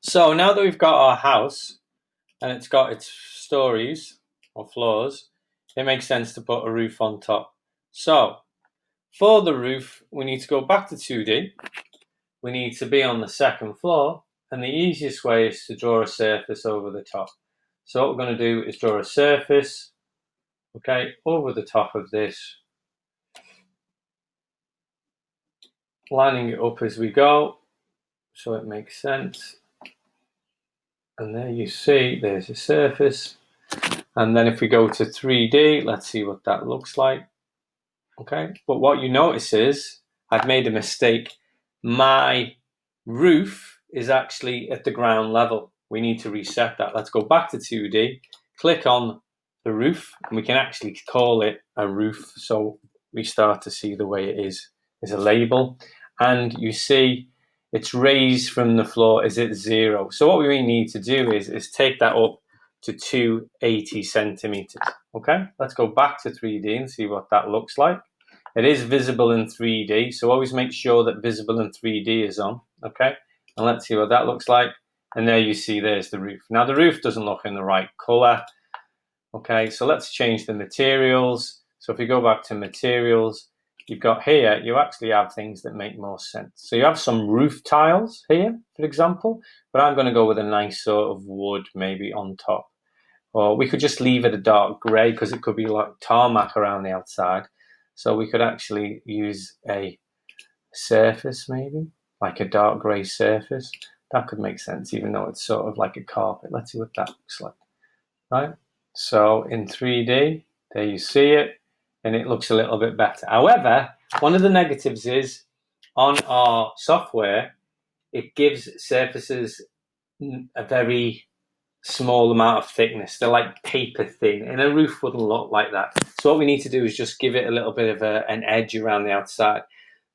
So now that we've got our house and it's got its stories or floors, it makes sense to put a roof on top. So for the roof, we need to go back to 2D. We need to be on the second floor, and the easiest way is to draw a surface over the top. So what we're going to do is draw a surface, okay, over the top of this, lining it up as we go so it makes sense. And there you see there's a surface. And then if we go to 3D, let's see what that looks like. Okay, but what you notice is I've made a mistake. My roof is actually at the ground level. We need to reset that. Let's go back to 2D, click on the roof, and we can actually call it a roof. So we start to see the way it is as a label. And you see it's raised from the floor is at 0. So what we need to do is take that up to 280 centimeters. Okay, let's go back to 3D and see what that looks like. It is visible in 3D, so always make sure that visible in 3D is on. Okay, and let's see what that looks like. And there you see there's the roof. Now the roof doesn't look in the right color. Okay, so let's change the materials. So if we go back to materials, you've got here, you actually have things that make more sense. So you have some roof tiles here, for example, but I'm going to go with a nice sort of wood maybe on top. Or we could just leave it a dark grey because it could be like tarmac around the outside. So we could actually use a surface maybe, like a dark grey surface. That could make sense even though it's sort of like a carpet. Let's see what that looks like. Right? So in 3D, there you see it, and it looks a little bit better. However, one of the negatives is on our software, it gives surfaces a very small amount of thickness. They're like paper thin, and a roof wouldn't look like that. So what we need to do is just give it a little bit of an edge around the outside.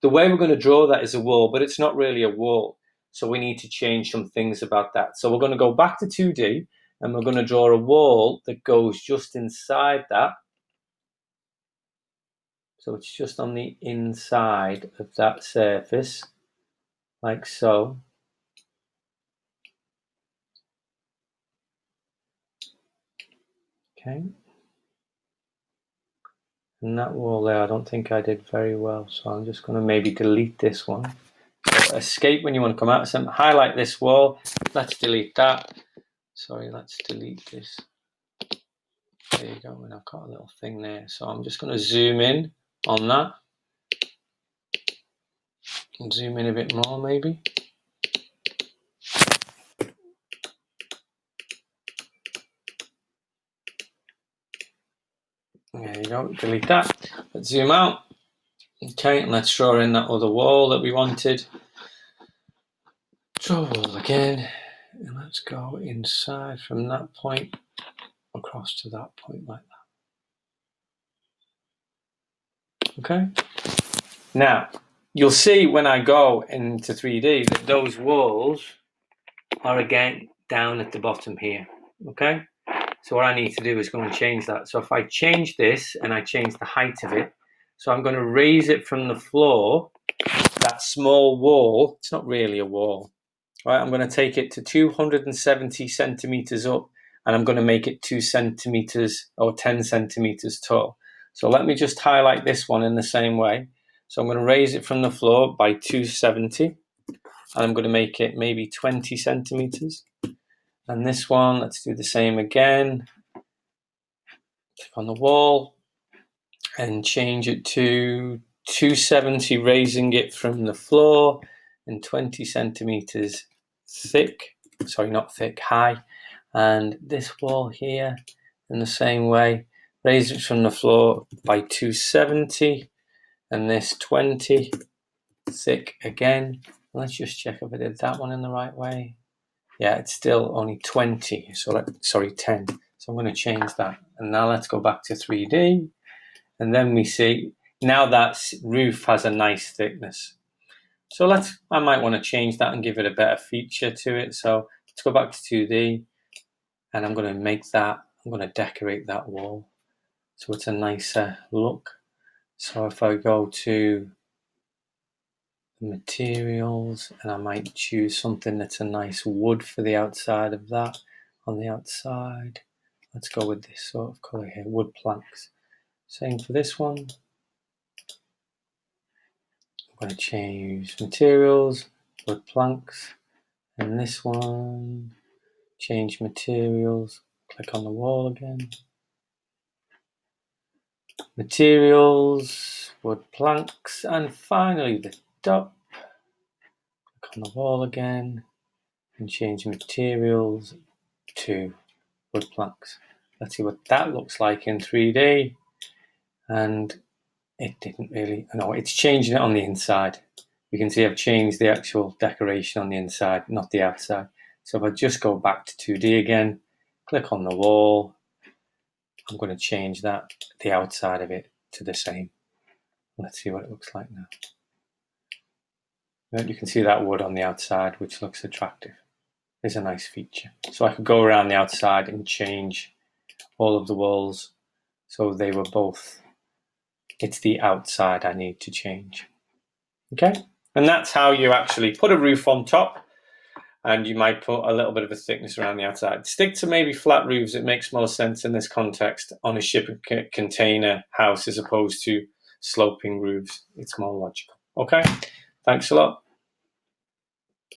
The way we're going to draw that is a wall, but it's not really a wall. So we need to change some things about that. So we're going to go back to 2D, and we're going to draw a wall that goes just inside that. So it's just on the inside of that surface, like so. Okay. And that wall there, I don't think I did very well, so I'm just going to maybe delete this one. So escape when you want to come out of something. Highlight this wall. Let's delete that. Sorry, let's delete this. There you go, and I've got a little thing there. So I'm just going to zoom in on that. And zoom in a bit more maybe. There you go, delete that. Let's zoom out. Okay, and let's draw in that other wall that we wanted. Draw a wall again, and let's go inside from that point across to that point like that. Okay. Now, you'll see when I go into 3D that those walls are again down at the bottom here. Okay. So what I need to do is go and change that. So if I change this and I change the height of it, so I'm going to raise it from the floor, that small wall, it's not really a wall, right? I'm going to take it to 270 centimeters up, and I'm going to make it 2 centimeters or 10 centimeters tall. So let me just highlight this one in the same way. So I'm going to raise it from the floor by 270, and I'm going to make it maybe 20 centimeters. And this one, let's do the same again. Click on the wall and change it to 270, raising it from the floor and 20 centimeters thick. Sorry, not thick, high. And this wall here, in the same way, raise it from the floor by 270, and this 20 thick again. Let's just check if I did that one in the right way. Yeah, it's still only 20, so sorry, 10. So I'm going to change that. And now let's go back to 3D. And then we see, now that roof has a nice thickness. So I might want to change that and give it a better feature to it. So let's go back to 2D. And I'm going to make that, I'm going to decorate that wall so it's a nicer look. So if I go to the materials, and I might choose something that's a nice wood for the outside of that. On the outside, let's go with this sort of colour here, wood planks. Same for this one. I'm going to change materials, wood planks, and this one, change materials, click on the wall again. Materials, wood planks, and finally the top. Click on the wall again and change materials to wood planks. Let's see what that looks like in 3D. And it didn't really, no, it's changing it on the inside. You can see I've changed the actual decoration on the inside, not the outside. So if I just go back to 2D again, click on the wall, I'm going to change that, the outside of it, to the same. Let's see what it looks like now. You can see that wood on the outside, which looks attractive. It's a nice feature. So I could go around the outside and change all of the walls so they were both, it's the outside I need to change. Okay, and that's how you actually put a roof on top, and you might put a little bit of a thickness around the outside. Stick to maybe flat roofs. It makes more sense in this context on a shipping container house as opposed to sloping roofs. It's more logical. Okay, thanks a lot.